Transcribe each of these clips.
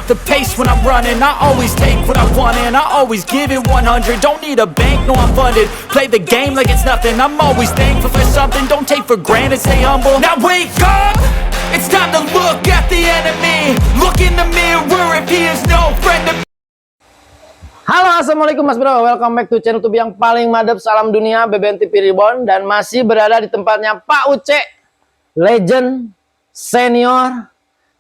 the pace when I'm running. I always take what I want and I always give it 100. Don't need a bank, no I'm funded. Play the game like it's nothing. I'm always thankful for something. Don't take for granted, stay humble. Now wake up, it's time to look at the enemy. Look in the mirror if he is no friend of me. Halo, assalamualaikum mas bro, welcome back to channel YouTube yang paling madep, salam dunia, BBN TV Reborn. Dan masih berada di tempatnya Pak Uce, legend, senior,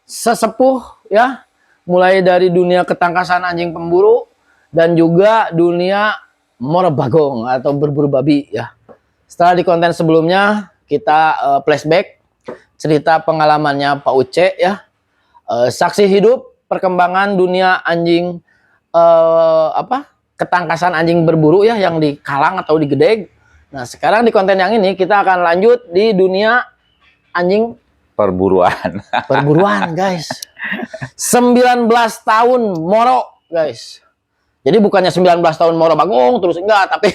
sesepuh ya. Mulai dari dunia ketangkasan anjing pemburu dan juga dunia morobagong atau berburu babi ya. Setelah di konten sebelumnya kita flashback cerita pengalamannya Pak Uce ya. Saksi hidup perkembangan dunia anjing ketangkasan anjing berburu ya, yang di Kalang atau di Gedeg. Nah sekarang di konten yang ini kita akan lanjut di dunia anjing perburuan guys. 19 tahun moro guys. Jadi bukannya 19 tahun moro bagong terus enggak, tapi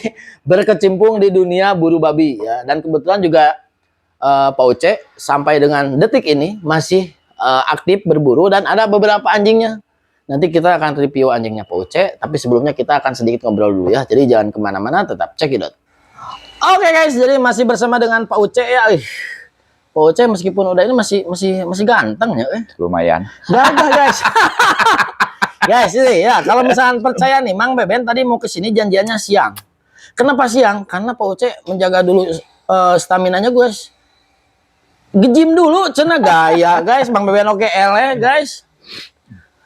berkecimpung di dunia buru babi ya. Dan kebetulan juga Pak Uce sampai dengan detik ini masih aktif berburu dan ada beberapa anjingnya. Nanti kita akan review anjingnya Pak Uce, tapi sebelumnya kita akan sedikit ngobrol dulu ya. Jadi jangan kemana-mana, tetap cekidot. Oke guys, jadi masih bersama dengan Pak Uce ya. Pak Uce meskipun udah ini masih ganteng ya. Lumayan. Ganteng guys. Guys ini ya, kalau misalnya percaya nih, Mang Beben tadi mau kesini janjiannya siang. Kenapa siang? Karena Pak Uce menjaga dulu stamina-nya guys. Gejim dulu, cena gaya guys. Mang Beben oke ya guys.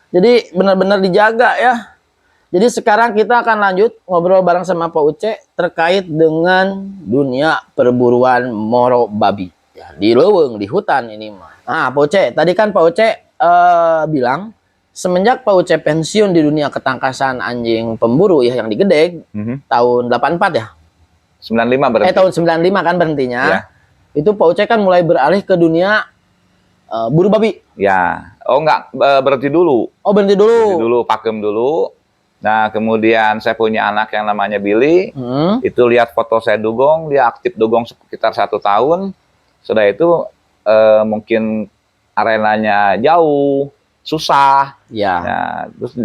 Jadi benar-benar dijaga ya. Jadi sekarang kita akan lanjut ngobrol bareng sama Pak Uce terkait dengan dunia perburuan moro babi. Ya, di leuweung, di hutan ini mah. Nah, Pak Uce, tadi kan Pak Uce bilang semenjak Pak Uce pensiun di dunia ketangkasan anjing pemburu ya yang di Gedeg tahun 84 ya. 95 berarti. Tahun 95 kan berhentinya. Ya. Itu Pak Uce kan mulai beralih ke dunia buru babi. Ya. Oh enggak, berhenti dulu. Oh berhenti dulu. Berhenti dulu, pakem dulu. Nah kemudian saya punya anak yang namanya Billy. Itu lihat foto saya dugong, dia aktif dugong sekitar 1 tahun. Sudah itu mungkin arenanya jauh, susah. Ya. Nah, terus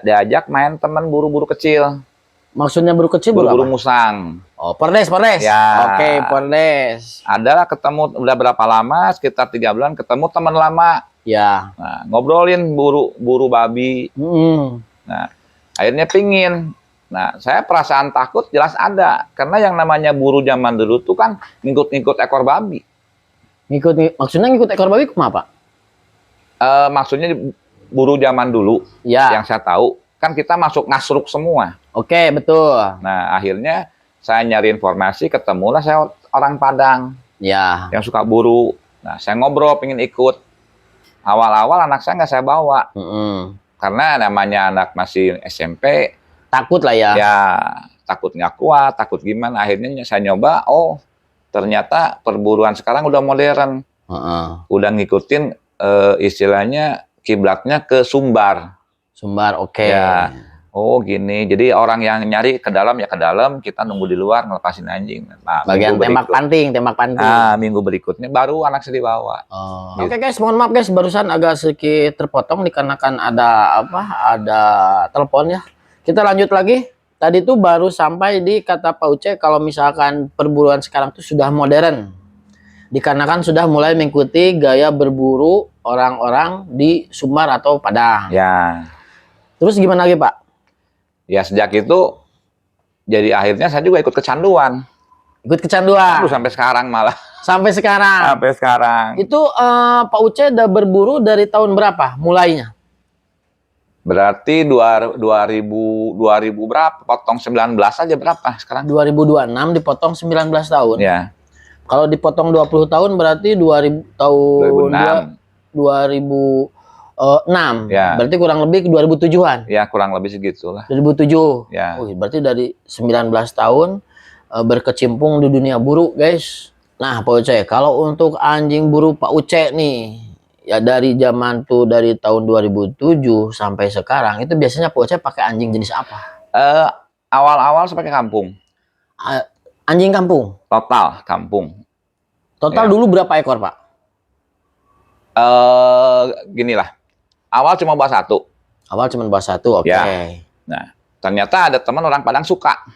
diajak main teman buru-buru kecil. Maksudnya buru kecil, buru musang. Oh, pordes. Ya. Oke, pordes. Adalah ketemu udah berapa lama? Sekitar 3 bulan ketemu teman lama. Ya. Nah, ngobrolin buru babi. Nah, akhirnya pingin. Nah, saya perasaan takut jelas ada. Karena yang namanya buru zaman dulu tuh kan ngikut-ngikut ekor babi. Maksudnya ngikut ekor babi kenapa? Maksudnya buru zaman dulu. Ya. Yang saya tahu kan kita masuk ngasruk semua. Oke, betul. Nah, akhirnya saya nyari informasi, ketemulah saya orang Padang. Ya. Yang suka buru. Nah, saya ngobrol, pengen ikut. Awal-awal anak saya nggak saya bawa. Karena namanya anak masih SMP. Takut lah ya. Ya, takut nggak kuat, takut gimana. Akhirnya saya nyoba, oh ternyata perburuan sekarang udah modern. Udah ngikutin istilahnya kiblatnya ke Sumbar. Sumbar, oke. Ya. Oh gini, jadi orang yang nyari ke dalam ya ke dalam, kita nunggu di luar ngelepasin anjing. Nah, bagian tembak panting. Nah, minggu berikutnya baru anak saya dibawa. Gitu. Oke guys, mohon maaf guys, barusan agak sedikit terpotong dikarenakan ada telepon ya. Kita lanjut lagi. Tadi tuh baru sampai di kata Pak Uce kalau misalkan perburuan sekarang tuh sudah modern. Dikarenakan sudah mulai mengikuti gaya berburu orang-orang di Sumbar atau Padang. Ya. Terus gimana lagi Pak? Ya sejak itu, jadi akhirnya saya juga ikut kecanduan. Ikut kecanduan? Aduh, sampai sekarang malah. Sampai sekarang? Sampai sekarang. Itu Pak Uce udah berburu dari tahun berapa mulainya? Berarti 2000 berapa? Potong 19 aja berapa sekarang? 2026 dipotong 19 tahun? Ya. Kalau dipotong 20 tahun berarti 2006. Ya. Berarti kurang lebih 2007-an. Ya, kurang lebih segitulah. 2007. Ya. Berarti dari 19 tahun berkecimpung di dunia buru, guys. Nah, Pak Uce, kalau untuk anjing buru Pak Uce nih, ya dari zaman tuh dari tahun 2007 sampai sekarang, itu biasanya Pak Uce pakai anjing jenis apa? Awal-awal saya pakai kampung. Anjing kampung? Total kampung. Total ya. Dulu berapa ekor, Pak? Ginilah. Awal cuma bawa 1. Awal cuma bawa satu, oke. Ya. Nah, ternyata ada teman orang Padang suka.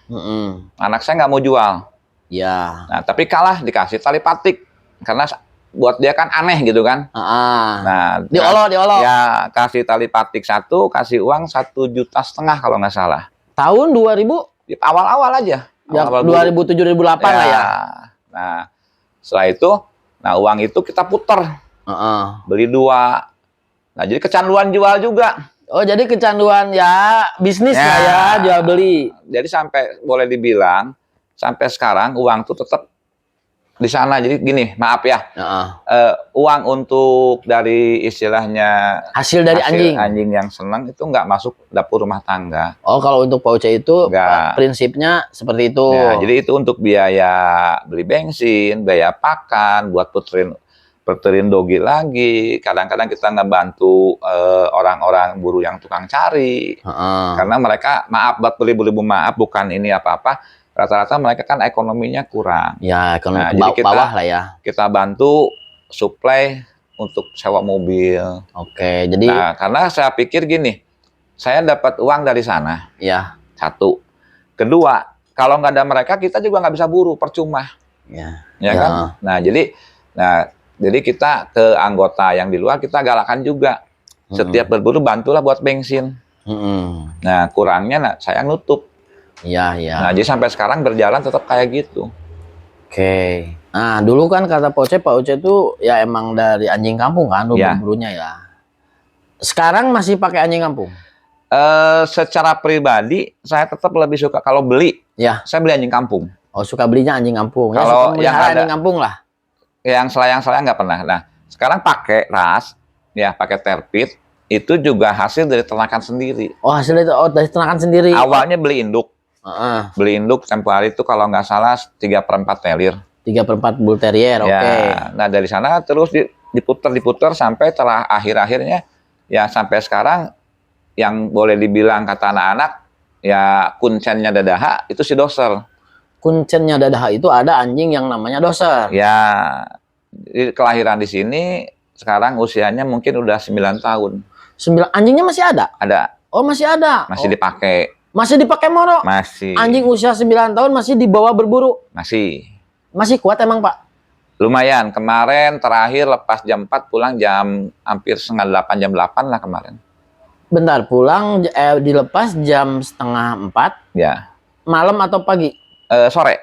Anak saya nggak mau jual. Ya. Nah, tapi kalah dikasih tali patik. Karena buat dia kan aneh gitu kan. Nah, diolok. Ya, kasih tali patik satu, kasih uang 1,5 juta kalau nggak salah. Tahun 2000? Awal-awal aja. Ya, Awal 2007 2008 lah ya. Nah, setelah itu, uang itu kita puter. Beli 2. Nah, jadi kecanduan jual juga. Oh, jadi kecanduan ya bisnis lah ya, jual beli. Jadi sampai boleh dibilang sampai sekarang uang tuh tetap di sana. Jadi gini, maaf ya. Uang untuk dari istilahnya hasil dari anjing yang senang itu nggak masuk dapur rumah tangga. Oh, kalau untuk Pak Uce itu prinsipnya seperti itu. Ya, jadi itu untuk biaya beli bensin, biaya pakan, buat puterin dogi lagi. Kadang-kadang kita ngebantu orang-orang buruh yang tukang cari. Karena mereka, maaf buat beli-beli, maaf bukan ini apa-apa. Rata-rata mereka kan ekonominya kurang. Ya, ekonomi ke bawah lah ya. Kita bantu supply untuk sewa mobil. Oke, jadi. Nah, karena saya pikir gini, saya dapat uang dari sana. Ya. Satu. Kedua, kalau nggak ada mereka, kita juga nggak bisa buruh, percuma. Ya kan? Nah, jadi kita ke anggota yang di luar, kita galakan juga. Setiap berburu, bantulah buat bensin. Nah, kurangnya saya nutup. Iya. Nah, jadi sampai sekarang berjalan tetap kayak gitu. Oke. Nah, dulu kan kata Pak Uce tuh ya emang dari anjing kampung kan, berburunya ya. Sekarang masih pakai anjing kampung? Secara pribadi, saya tetap lebih suka kalau beli. Ya. Saya beli anjing kampung. Oh, suka belinya anjing kampung. Kalau yang ada anjing kampung lah. Yang selayang-selayang nggak pernah. Nah, sekarang pakai ras, ya pakai terpit, itu juga hasil dari ternakan sendiri. Oh, hasil itu dari ternakan sendiri. Awalnya beli induk. Beli induk tempo hari itu kalau nggak salah 3/4 terrier. 3/4 bull terrier, oke. Nah, dari sana terus diputer sampai telah akhir-akhirnya ya sampai sekarang yang boleh dibilang kata anak-anak ya kuncennya dadaha itu si Doser. Kuncennya dadaha itu ada anjing yang namanya Doser. Ya, kelahiran di sini sekarang usianya mungkin udah 9 tahun. 9, anjingnya masih ada? Ada. Oh, masih ada. Masih dipakai. Masih dipakai moro? Masih. Anjing usia 9 tahun masih dibawa berburu? Masih. Masih kuat emang, Pak? Lumayan. Kemarin terakhir lepas jam 4 pulang jam hampir setengah 8, jam 8 lah kemarin. Bentar, pulang dilepas jam setengah 4? Ya. Malam atau pagi? Sore.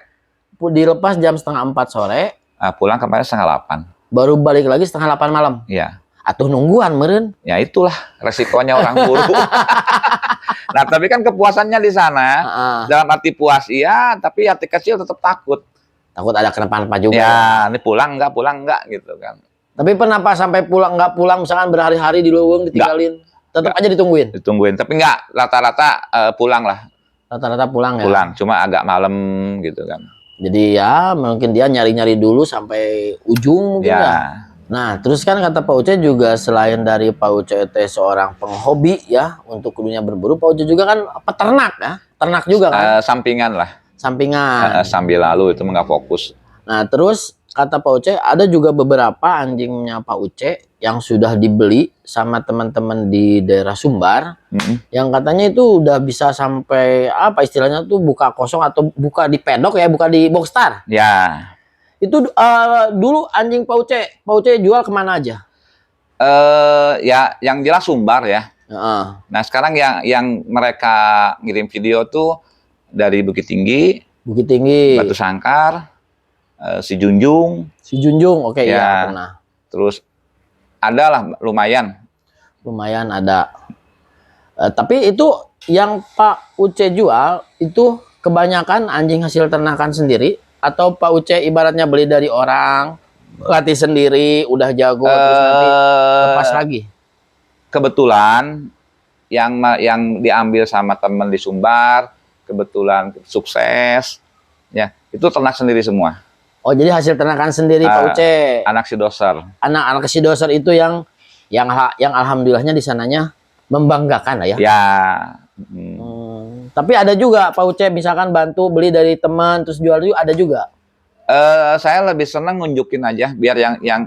Dilepas jam setengah 4 sore. Pulang kemarin setengah 8. Baru balik lagi setengah 8 malam? Iya. Atuh nungguan meren. Ya itulah resikonya orang buruh. Nah, tapi kan kepuasannya di sana. Dalam arti puas iya, tapi hati kecil tetap takut. Takut ada kenapa-napa juga. Ya, ini pulang enggak gitu kan. Tapi kenapa sampai pulang nggak pulang, misalkan berhari-hari di Luwung ditinggalin? Tetap aja ditungguin? Ditungguin, tapi enggak, rata-rata pulang lah. Rata-rata pulang ya? Pulang, cuma agak malam gitu kan. Jadi ya mungkin dia nyari-nyari dulu sampai ujung mungkin ya. Nah, terus kan kata Pak Uce juga selain dari Pak Uce seorang penghobi ya untuk dunia berburu, Pak Uce juga kan peternak ya, ternak juga kan? Sampingan lah. Sampingan. Sambil lalu itu nggak fokus. Nah, terus kata Pak Uce ada juga beberapa anjingnya Pak Uce yang sudah dibeli sama teman-teman di daerah Sumbar, yang katanya itu udah bisa sampai apa istilahnya tuh buka kosong atau buka di pedok ya, buka di Boxstar. Ya. Itu dulu anjing Pak Uce jual kemana aja? Ya, yang jelas Sumbar ya. Nah, sekarang yang mereka ngirim video tuh dari Bukit Tinggi, Batu Sangkar, si Junjung, oke ya pernah. Terus ada lah lumayan ada. Tapi itu yang Pak Uce jual itu kebanyakan anjing hasil ternakan sendiri. Atau Pak Uce ibaratnya beli dari orang, latih sendiri, udah jago, terus nanti lepas lagi? Kebetulan yang diambil sama teman di Sumbar, kebetulan sukses, ya itu ternak sendiri semua. Oh, jadi hasil ternakan sendiri Pak Uce. Anak si Doser. Anak-anak si Doser itu yang alhamdulillahnya di sananya membanggakan lah ya. Ya. Tapi ada juga Pak Uce misalkan bantu beli dari teman terus jual juga ada juga. Saya lebih senang nunjukin aja biar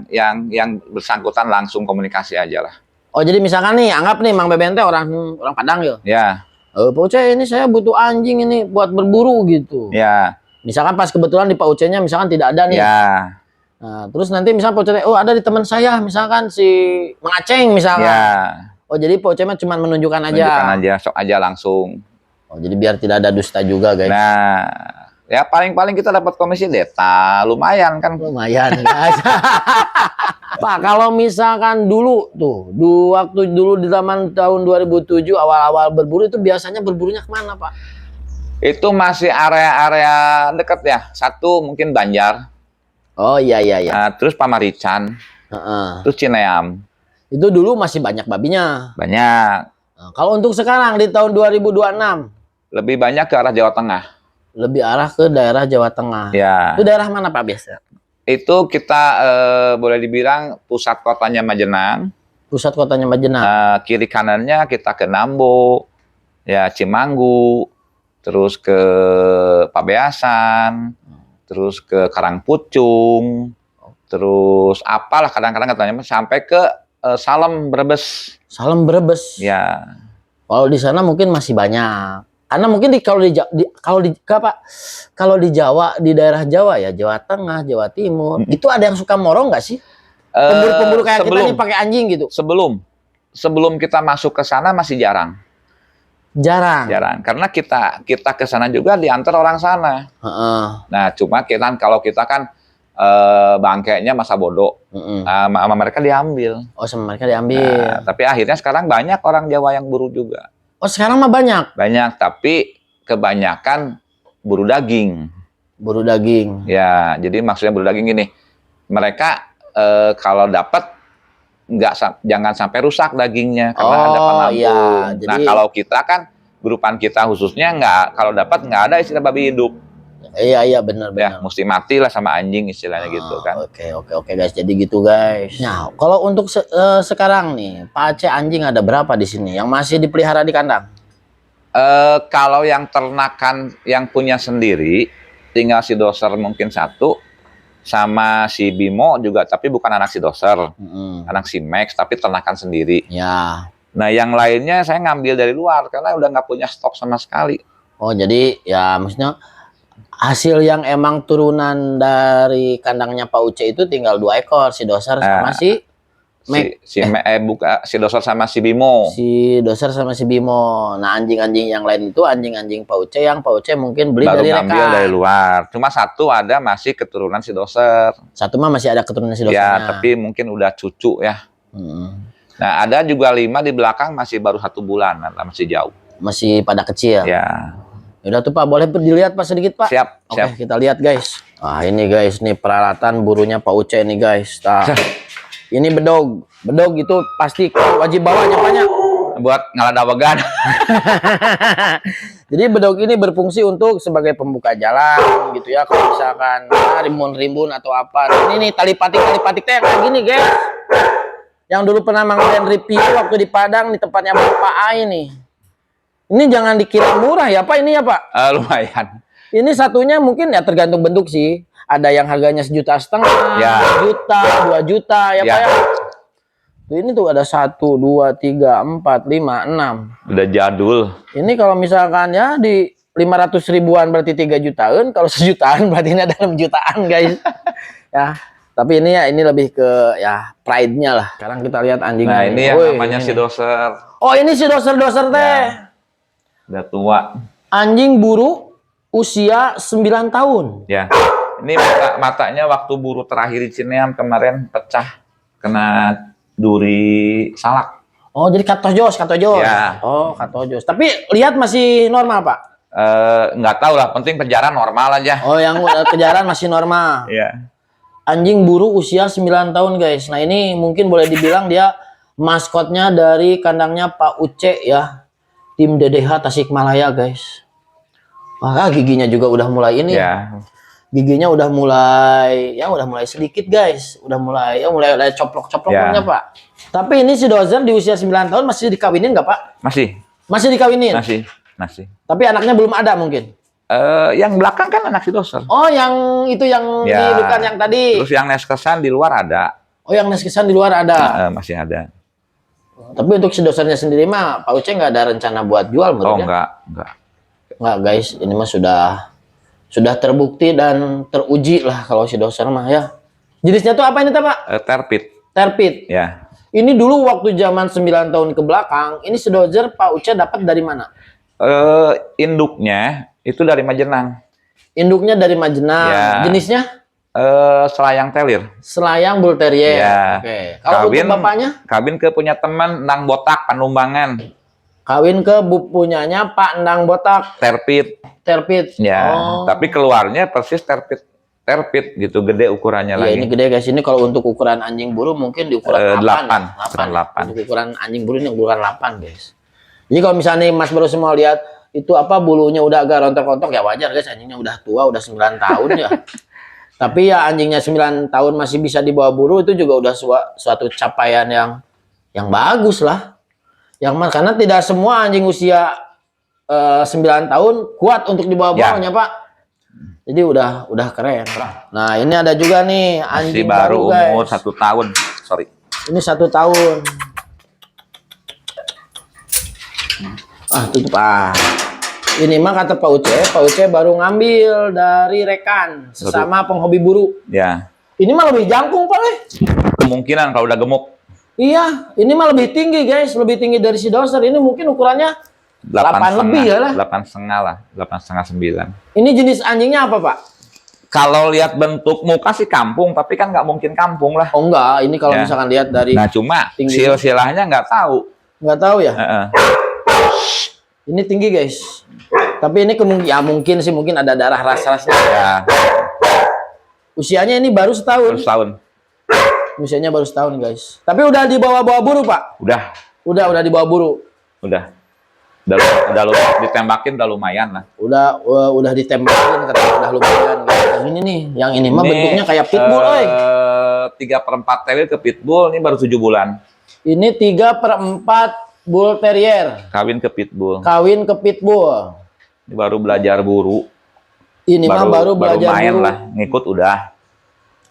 yang bersangkutan langsung komunikasi aja lah. Oh, jadi misalkan nih, anggap nih Mang Beben teh orang Padang ya. Ya, Pak Uce, ini saya butuh anjing ini buat berburu gitu. ya, Misalkan pas kebetulan di Pak Uce-nya misalkan tidak ada nih. ya, Nah, terus nanti misalkan Pak Uce, oh ada di teman saya, misalkan si Mang Aceng misalkan. ya. Oh, jadi Pak Uce mah cuma menunjukkan aja. Tunjukkan aja, sok aja langsung. Oh, jadi biar tidak ada dusta juga, guys. Nah, ya paling-paling kita dapat komisi deta, lumayan kan. Lumayan, guys. Pak, kalau misalkan dulu tuh, waktu dulu di zaman tahun 2007 awal-awal berburu itu biasanya berburunya kemana, Pak? Itu masih area-area deket ya. Satu mungkin Banjar, Oh iya iya iya. terus Pamarican, Heeh. terus Cineam. Itu dulu masih banyak babinya. Banyak. Nah, kalau untuk sekarang di tahun 2026 Lebih banyak ke arah Jawa Tengah. lebih arah ke daerah Jawa Tengah. Ya. Itu daerah mana, Pak, biasa? Itu kita boleh dibilang pusat kotanya Majenang. Pusat kotanya Majenang. Kiri kanannya kita ke Nambo, ya Cimanggu, terus ke Pabeasan, terus ke Karangpucung, terus apalah kadang-kadang katanya sampai ke Salem Brebes. Salem Brebes. Ya, Kalau di sana mungkin masih banyak. Karena mungkin kalau di Jawa, di daerah Jawa ya, Jawa Tengah, Jawa Timur, itu ada yang suka morong nggak sih? Pemburu-pemburu kayak kita nih pakai anjing gitu. sebelum kita masuk ke sana masih jarang. Jarang. Karena kita ke sana juga diantar orang sana. Heeh. Nah, cuma kalau kita kan bangkainya masa bodoh. Heeh. Sama mereka diambil. Oh, sama mereka diambil. Nah, tapi akhirnya sekarang banyak orang Jawa yang buru juga. Oh, sekarang mah banyak Banyak, tapi kebanyakan buru daging. buru daging. Ya, jadi maksudnya buru daging gini. Mereka kalau dapat jangan sampai rusak dagingnya karena ada penambung. Iya, Nah, jadi kalau kita kan grupan kita khususnya kalau dapat nggak ada istilah babi hidup. iya benar. Ya, mesti mati lah sama anjing istilahnya gitu kan. Oke guys, jadi gitu guys. Nah, kalau untuk sekarang nih, Pak Aceh anjing ada berapa di sini yang masih dipelihara di kandang? Kalau yang ternakan yang punya sendiri tinggal si Doser mungkin satu sama si Bimo juga, tapi bukan anak si Doser, anak si Max tapi ternakan sendiri. Ya. Nah, yang lainnya saya ngambil dari luar karena udah nggak punya stok sama sekali. Oh, jadi ya maksudnya hasil yang emang turunan dari kandangnya Pak Uce itu tinggal 2 ekor, si Doser sama si Mac. Si Doser sama si Bimo. Si Doser sama si Bimo. Nah, anjing-anjing yang lain itu anjing-anjing Pak Uce yang Pak Uce mungkin beli Baru dari ngambil rekan. dari luar. Cuma satu ada masih keturunan si Doser. Satu mah masih ada keturunan si Ya, Dosernya. tapi mungkin udah cucu ya. Hmm. Nah, ada juga 5 di belakang masih baru 1 bulan, masih jauh. Masih pada kecil. Ya, Udah tuh Pak, boleh dilihat Pak sedikit Pak? siap, Oke, siap. kita lihat guys. Nah, ini guys, nih peralatan burunya Pak Uce nih guys. Nah, ini bedog. Bedog itu pasti wajib bawanya banyak. Buat ngaladawagan. Jadi bedog ini berfungsi untuk sebagai pembuka jalan gitu ya. Kalau misalkan rimbun-rimbun atau apa. Ini nih tali patik teh kayak gini guys. Yang dulu pernah Mang Ben review waktu di Padang di tempatnya Bapak Ai nih. Ini jangan dikira murah ya Pak, ini ya Pak. Lumayan. Ini satunya mungkin ya tergantung bentuk sih. Ada yang harganya 1,5 juta, Ya. 1 juta, 2 juta ya Pak Ya. ya. Tuh, ini tuh ada 1, 2, 3, 4, 5, 6. Udah jadul. Ini kalau misalkan ya di 500 ribuan berarti 3 jutaan. Kalau 1 jutaan berarti ini ada 6 jutaan guys. Ya. Tapi ini ya ini lebih ke ya pride-nya lah. Sekarang kita lihat anjing. Nah, ini yang Wih, namanya ini. si Doser. Oh, ini si doser-doser teh. Udah tua. Anjing buru usia 9 tahun. Ya. Ini matanya waktu buru terakhir di Cineam kemarin pecah kena duri salak. Oh, jadi katojos. Ya. Oh, katojos. Tapi lihat masih normal, Pak. Nggak tahu lah, penting penjara normal aja. Oh, yang kejaran masih normal. Iya. Anjing buru usia 9 tahun, guys. Nah, ini mungkin boleh dibilang dia maskotnya dari kandangnya Pak Uce ya. Tim DDH Tasikmalaya, guys. Wah, giginya juga udah mulai ini. Ya. Giginya udah mulai sedikit, guys. Udah mulai ada coplok-coploknya, Ya. Pak. Tapi ini si Dozer di usia 9 tahun masih dikawinin nggak, Pak? Masih. Masih dikawinin. Masih. Tapi anaknya belum ada mungkin. Yang belakang kan anak si Doser. Oh, yang itu yang Ya. di bukan yang tadi. Terus yang neskesan di luar ada. Oh, yang neskesan di luar ada. Masih ada. Tapi untuk si dosernya sendiri mah Pak Uce nggak ada rencana buat jual menurut Oh ya? enggak. Nggak guys, ini mah sudah terbukti dan teruji lah kalau si doser mah ya. Jenisnya tuh apa ini Pak? Terpit. Terpit. Ya. Ini dulu waktu zaman 9 tahun ke belakang, ini si dozer Pak Uce dapat dari mana? Induknya itu dari Majenang. Induknya dari Majenang. Ya. Jenisnya? Selayang telir. Selayang Bull Terrier. Ya. Oke. Kalau untuk bapaknya? Kawin ke punya teman Nang Botak Panumbangan. Kawin ke punyanya Pak Endang Botak. Terpit. Terpit. Ya. Oh. Tapi keluarnya persis terpit gitu, gede ukurannya Iya, lagi. ini gede guys. Ini kalau untuk ukuran anjing buru mungkin di ukuran 8. 8. Untuk ukuran anjing buru ini ukuran 8 guys. Jadi kalau misalnya Mas Bro semua lihat itu apa bulunya udah agak rontok-rontok ya wajar guys, anjingnya udah tua, udah 9 tahun ya. Tapi ya anjingnya 9 tahun masih bisa dibawa buru itu juga udah suatu capaian yang bagus lah. Yang mana karena tidak semua anjing usia 9 tahun kuat untuk dibawa-bawanya Pak. Jadi udah keren. Nah ini ada juga nih anjing Masih baru guys. umur 1 tahun. Sorry. Ini 1 tahun. Tutup Ini mah kata Pak Uce baru ngambil dari rekan sesama penghobi buru. Ya. Ini mah lebih jangkung Pak. Kemungkinan kalau udah gemuk. Iya, ini mah lebih tinggi guys, lebih tinggi dari si doser. Ini mungkin ukurannya 8 lebih ya lah. 8,5 lah, 8,5 9. Ini jenis anjingnya apa Pak? Kalau lihat bentuk muka sih kampung, tapi kan nggak mungkin kampung lah. Oh enggak, ini kalau Ya. misalkan lihat dari Nah cuma tinggi. silsilahnya nggak tahu. Nggak tahu ya. Heeh. Ini tinggi guys. Tapi ini mungkin ada darah ras-rasnya. Ya, Usianya ini baru setahun. terus tahun. Usianya baru setahun guys. Tapi udah dibawa-bawa buru Pak. Udah Dibawa buru. udah ditembakin udah lumayan lah. Udah ditembakin katanya udah lumayan guys. Yang ini nih, yang ini mah bentuknya kayak pitbull, 3/4 telir ke pitbull, ini baru 7 bulan. Ini 3/4 Bull Terrier. Kawin ke pitbull. Kawin ke pitbull. Ini baru belajar buru. Ini mah baru belajar main buru. lah, ngikut udah.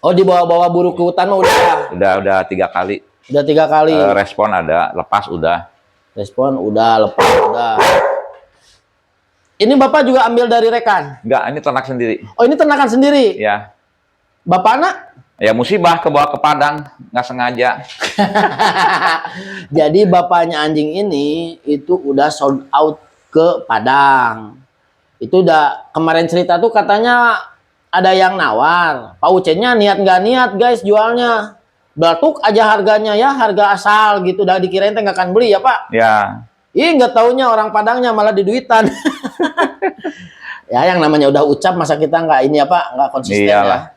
Oh, dibawa-bawa buru ke hutan mah udah. Udah 3 kali. Udah 3 kali. Respon ada, lepas udah. Respon udah, lepas udah. Ini Bapak juga ambil dari rekan? Enggak, ini ternak sendiri. Oh, ini ternakan sendiri? Ya. Bapak anak? Ya musibah kebawa ke Padang, nggak sengaja. Jadi bapaknya anjing ini itu udah sold out ke Padang. Itu udah kemarin cerita tuh katanya ada yang nawar. Pak Uce-nya niat nggak niat guys jualnya. Belatuk aja harganya ya, harga asal gitu. Udah dikirain teh nggak akan beli ya Pak. Ya. Ih nggak taunya orang Padangnya malah diduitan. Ya yang namanya udah ucap masa kita nggak ini apa nggak konsisten Iyalah. ya.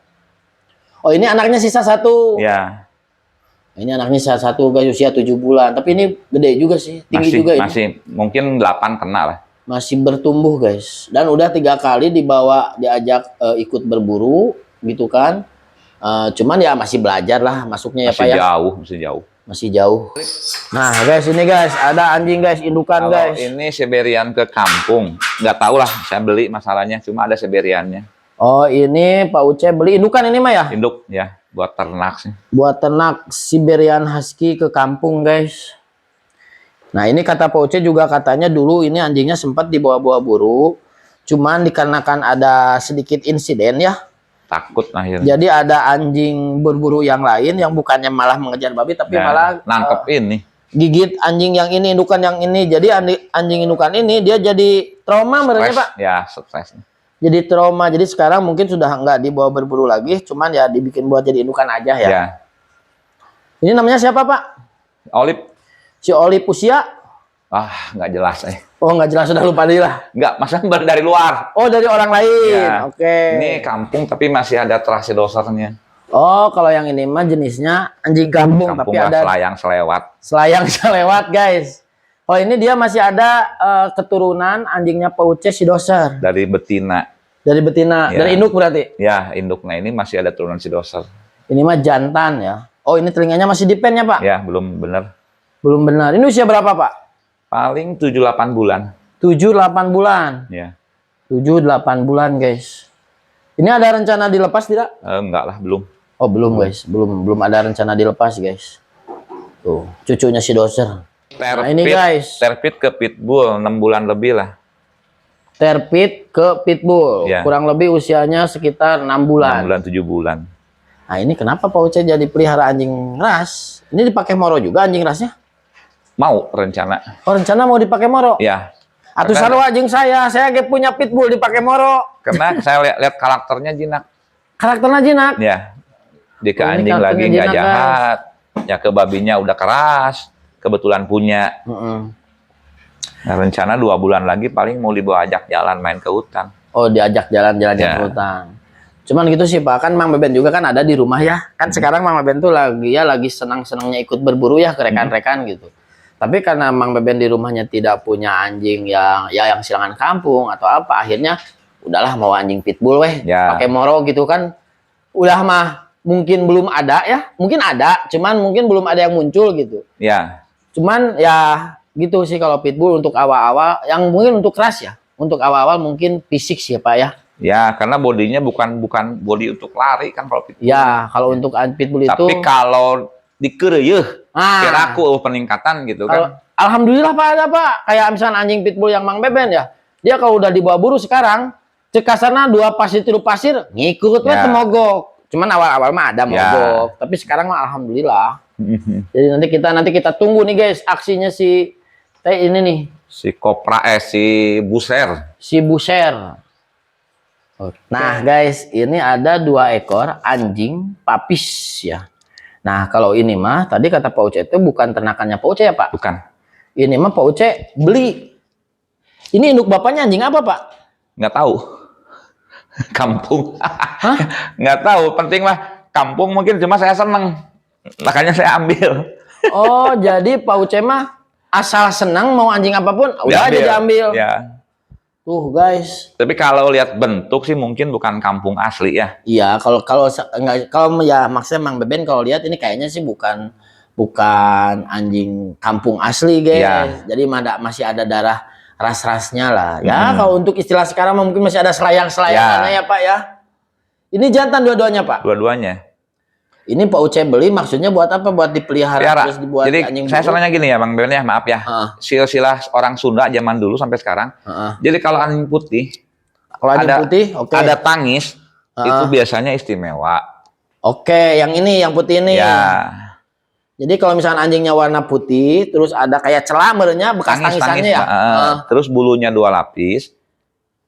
Oh ini anaknya sisa 1. Ya. Ini anaknya sisa 1 guys usia 7 bulan. Tapi ini gede juga sih, tinggi Masih, juga ini. masih mungkin 8 kena lah. Masih bertumbuh guys. Dan udah 3 kali diajak ikut berburu gitu kan. Cuman ya masih belajar lah masuknya ya Masih Pak ya. masih jauh. Masih jauh. Nah guys ini guys ada anjing guys indukan Kalau guys. ini Siberian ke kampung, nggak tahu lah. Saya beli masalahnya, cuma ada Siberiannya. Oh ini Pak Uce beli indukan ini mah ya? Induk ya, buat ternak sih. Buat ternak Siberian Husky ke kampung guys. Nah ini kata Pak Uce juga katanya dulu ini anjingnya sempat dibawa-bawa buru. Cuman dikarenakan ada sedikit insiden ya. Takut akhirnya. Jadi ada anjing berburu yang lain yang bukannya malah mengejar babi tapi Nah, malah nangkep ini. gigit anjing yang ini, indukan yang ini. Jadi anjing indukan ini dia jadi trauma merenya Stres, Pak. ya stres. Jadi trauma. Jadi sekarang mungkin sudah nggak dibawa berburu lagi, cuman ya dibikin buat jadi indukan aja ya. Ya. Ini namanya siapa Pak? Olip. Si Oli Pusia? Nggak jelas Oh nggak jelas sudah lupa dia lah. Nggak, masa baru dari luar. Oh dari orang lain. Ya. Oke. Ini kampung tapi masih ada terasi dosernya. Oh kalau yang ini mah jenisnya anjing kampung, Kampung tapi lah, ada selayang selewat. selayang selewat guys. Oh ini dia masih ada keturunan anjingnya Pak Uce si doser. Dari betina. Dari betina, Ya. dari induk berarti. Ya, induknya ini masih ada turunan si doser. Ini mah jantan ya. Oh ini telinganya masih dipen ya Pak? Ya, belum bener. Belum benar. Ini usia berapa Pak? Paling 7-8 bulan. 7-8 bulan. Ya. 7-8 bulan guys. Ini ada rencana dilepas tidak? Enggak lah, belum. Oh belum guys, belum ada rencana dilepas guys. Tuh, cucunya si Doser. Nah, ini Terpit, guys. terpit ke pitbull 6 bulan lebih lah. Terpit ke pitbull. Ya. Kurang lebih usianya sekitar 6 6 bulan. bulan 7 bulan. Nah, ini kenapa Pak Uce jadi pelihara anjing ras? Ini dipakai Moro juga anjing rasnya? Mau rencana. Oh, rencana mau dipakai Moro? Ya. Atuh Karena- sarua anjing saya ge punya pitbull dipakai Moro. Karena saya lihat karakternya jinak. Karakternya jinak. Ya. Jika Oh, ini anjing lagi karakternya nggak jinak, jahat, ya ke babinya udah keras, kebetulan punya. Nah, rencana 2 bulan lagi paling mau dibawa ajak jalan main ke hutan. Oh, diajak jalan-jalan Ya. ke hutan. Cuman gitu sih Pak, kan Mang Beben juga kan ada di rumah ya. Kan sekarang Mang Beben tuh lagi senang-senangnya ikut berburu ya ke rekan-rekan gitu. Tapi karena Mang Beben di rumahnya tidak punya anjing yang silangan kampung atau apa, akhirnya udahlah mau anjing pitbull weh, Ya. pakai Moro gitu kan. Udah mah mungkin belum ada ya, mungkin ada, cuman mungkin belum ada yang muncul gitu. Ya. Cuman ya gitu sih kalau pitbull untuk awal-awal, yang mungkin untuk keras ya. Untuk awal-awal mungkin fisik sih ya Pak ya. Ya, karena bodinya bukan body untuk lari kan kalau pitbull. Ya, kalau untuk pitbull itu. Tapi kalau dikeureuh, Ah. kira aku peningkatan gitu Kalau kan. alhamdulillah Pak ada Pak. Kayak misalnya anjing pitbull yang Mang Beben ya. Dia kalau udah dibawa buru sekarang, cek kasarna 2 pasir 3 pasir ngikut we Ya. teu mogok. Cuman awal-awal mah ada mogok, tapi sekarang mah alhamdulillah. Jadi nanti kita tunggu nih guys aksinya si ini nih, Si buser. si Buser. Nah guys, ini ada 2 ekor anjing papis ya. Nah kalau ini mah tadi kata Pak Uce itu bukan ternakannya Pak Uce ya Pak. Bukan. Ini mah Pak Uce beli. Ini induk bapaknya anjing apa Pak? Nggak tahu. Kampung. Hah? Nggak tahu. Penting mah kampung mungkin, cuma saya seneng. Makanya saya ambil. Oh jadi Pak Uce mah asal senang mau anjing apapun udah aja diambil. Ya. Tuh guys. Tapi kalau lihat bentuk sih mungkin bukan kampung asli ya. Iya kalau ya maksudnya Mang Beben kalau lihat ini kayaknya sih bukan anjing kampung asli guys. Iya. Jadi masih ada darah ras-rasnya lah. Ya kalau untuk istilah sekarang mungkin masih ada selayang-selayangannya ya Pak ya. Ini jantan dua-duanya Pak. Dua-duanya. Ini Pak Uce beli maksudnya buat apa? Buat dipelihara Piara. terus dibuat Jadi anjing saya buru? salahnya gini ya Bang Ben ya, maaf ya. Silsilah orang Sunda zaman dulu sampai sekarang. Jadi kalau anjing putih, Kalau anjing ada putih, oke. ada tangis, itu biasanya istimewa. Oke, yang ini, yang putih ini. Ya. Jadi kalau misalnya anjingnya warna putih, terus ada kayak celamernya bekas tangisannya ya. Terus bulunya 2 lapis.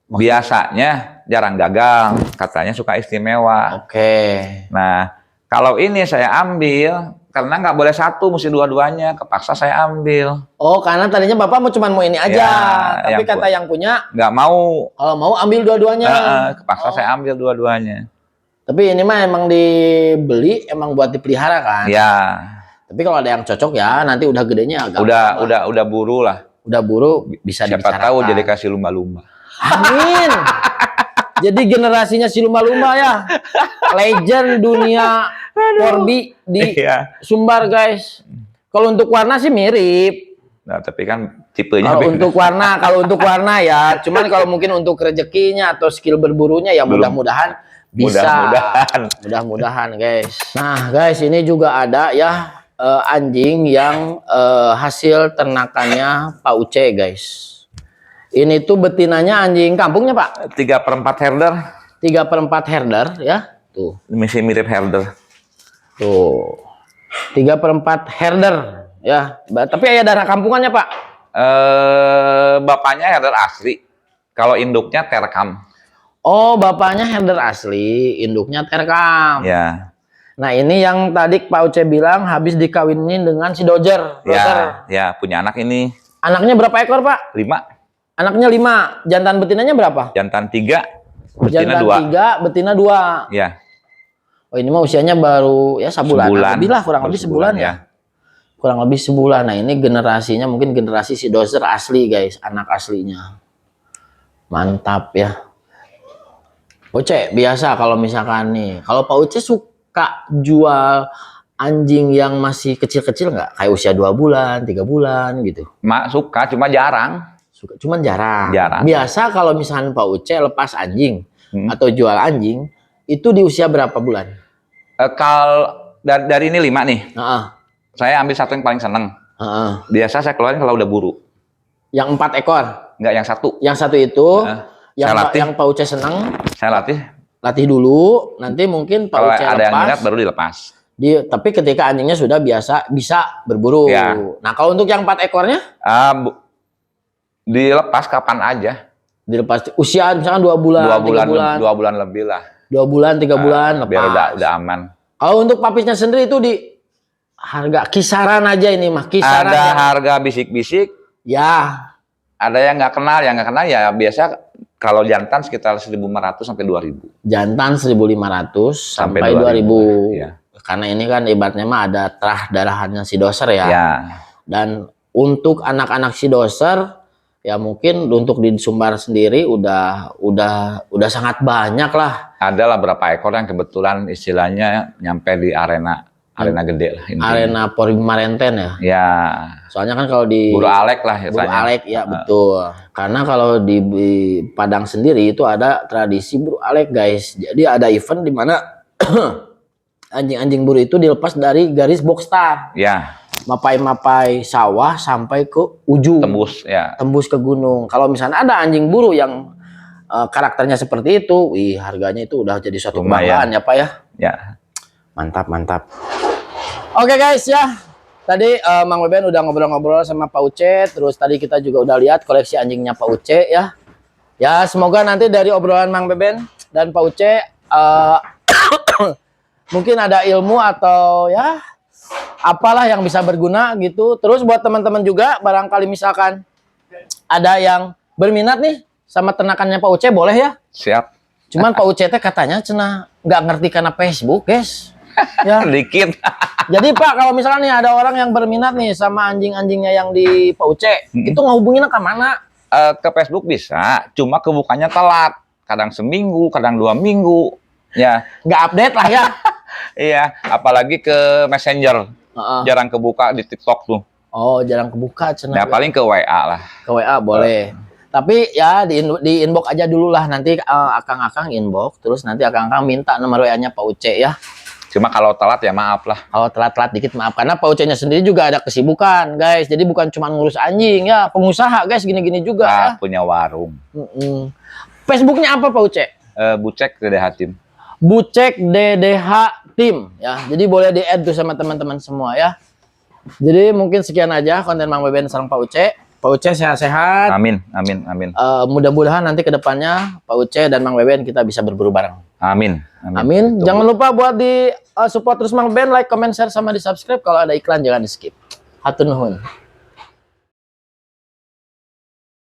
Biasanya jarang gagal, katanya suka istimewa. Oke. Nah, kalau ini saya ambil karena nggak boleh satu, mesti dua-duanya. Kepaksa saya ambil. Oh, karena tadinya Bapak mau ini aja, Ya, tapi yang kata yang punya Nggak mau. kalau mau ambil dua-duanya. Kepaksa saya ambil dua-duanya. Tapi ini mah emang dibeli emang buat dipelihara kan. Ya, Tapi kalau ada yang cocok ya nanti udah gedenya agak udah buru lah. udah buru bisa Siapa dibicarakan. tahu jadi kasih lumba-lumba. Amin. Jadi generasinya si lumba-lumba ya. Legend dunia Corby di Iya. Sumbar guys. Kalau untuk warna sih mirip. Nah, tapi kan tipenya Kalau beda. untuk warna ya. Cuman kalau mungkin untuk rezekinya atau skill berburunya ya Belum. mudah-mudahan bisa. Mudah-mudahan. Mudah-mudahan guys. Nah guys ini juga ada ya anjing yang hasil ternakannya Pak Uce guys. Ini tuh betinanya anjing kampungnya Pak. 3/4 herder. 3/4 herder ya. Tuh. Masih mirip herder. Tuh. 3/4 herder ya. Tapi ya darah kampungannya Pak. Bapaknya herder asli. Kalau induknya terekam. Oh, bapaknya herder asli, induknya terekam. Ya. Nah, ini yang tadi Pak Uce bilang habis dikawinin dengan si Dozer. Ya, punya anak ini Anaknya berapa ekor, Pak? 5. Anaknya 5. Jantan betinanya berapa? Jantan 3, betina Jantan 2. 3, betina 2. Ya. Oh, ini mah usianya baru ya sebulan. Lebih lah, kurang Baru lebih sebulan ya. Kurang lebih sebulan. Nah, ini generasinya mungkin generasi si Dozer asli, guys. Anak aslinya. Mantap ya. Uce, biasa kalau misalkan nih, kalau Pak Uce suka jual anjing yang masih kecil-kecil nggak? Kayak usia 2 bulan, 3 bulan gitu. Mak suka, cuma jarang. Suka, cuman jarang. Jarang. Biasa kalau misalkan Pak Uce lepas anjing atau jual anjing, itu di usia berapa bulan? Kalau dari ini 5 nih. Nah, Saya ambil satu yang paling seneng. Heeh. Biasa saya keluarin kalau udah buru. Yang 4 ekor. Enggak yang satu. Yang satu itu yang saya latih. yang Pak Uce senang. Saya latih. Latih dulu, nanti mungkin Pak Kalau Uce ada yang lepas. minat baru dilepas. Tapi ketika anjingnya sudah bisa berburu. Ya. Nah, kalau untuk yang 4 ekornya Dilepas kapan aja. dilepas usia misalkan 2 bulan, 3 bulan. 2 bulan lebih lah. 2 bulan, 3 bulan lepas. Biar udah aman. Kalau untuk papisnya sendiri itu di harga kisaran aja ini mah, kisaran. Ada harga bisik-bisik, Ya, ada yang nggak kenal, ya biasa kalau jantan sekitar 1.500 sampai 2.000. jantan 1.500 sampai 2.000. 2.000. Ya. Karena ini kan ibaratnya mah ada terah darahannya si doser ya. Ya. Dan untuk anak-anak si doser ya mungkin untuk di Sumbar sendiri udah sangat banyak lah. Ada lah berapa ekor yang kebetulan istilahnya nyampe di arena gede lah. Intinya. Arena Pori Marenten ya. Ya. Soalnya kan kalau di Buru Alek lah ya. Buru Alek ya betul. Karena kalau di Padang sendiri itu ada tradisi Buru Alek guys. Jadi ada event di mana anjing-anjing buru itu dilepas dari garis box star. Ya. Mapai-mapai sawah sampai ke ujung. Tembus ya. Tembus ke gunung. Kalau misalnya ada anjing buru yang karakternya seperti itu, harganya itu udah jadi suatu kebanggaan ya Pak ya. Ya. Mantap. Oke guys ya. Tadi Mang Beben udah ngobrol-ngobrol sama Pak Uce, terus tadi kita juga udah lihat koleksi anjingnya Pak Uce ya. Ya, semoga nanti dari obrolan Mang Beben dan Pak Uce mungkin ada ilmu atau ya apalah yang bisa berguna gitu. Terus buat teman-teman juga barangkali misalkan ada yang berminat nih sama ternakannya Pak Uce boleh ya? Siap. Cuman Pak Uce teh katanya cenah nggak ngerti karena Facebook, guys. Ya. Dikit. Jadi Pak, kalau misalnya nih ada orang yang berminat nih sama anjing-anjingnya yang di Pak Uce, itu ngehubunginnya ke mana? Ke Facebook bisa, cuma kebukannya telat. Kadang seminggu, kadang 2 minggu. Ya. Nggak update lah ya. Iya, apalagi ke Messenger. Jarang kebuka di TikTok tuh. Oh, jarang kebuka cenah. Nah, paling ke WA lah. Ke WA boleh. Tapi ya di inbox aja dulu lah, nanti akang-akang inbox, terus nanti akang-akang minta nomor WA-nya Pak Uce ya. Cuma kalau telat ya maaf lah. Kalau telat-telat dikit maaf, karena Pak Uce-nya sendiri juga ada kesibukan guys. Jadi bukan cuma ngurus anjing ya, pengusaha guys, gini-gini juga ya. Punya warung. Facebooknya apa Pak Uce? Bucek DDH Tim. Bucek DDH Tim ya. Jadi boleh di-add tuh sama teman-teman semua ya. Jadi mungkin sekian aja konten Mang Beben sareng Pak Uce. Pak Uce sehat-sehat. Amin. Mudah-mudahan nanti ke depannya Pak Uce dan Mang Beben kita bisa berburu bareng. Amin. Jangan lupa buat di support terus Mang Beben, like, comment, share sama di subscribe. Kalau ada iklan jangan di skip. Hatur nuhun.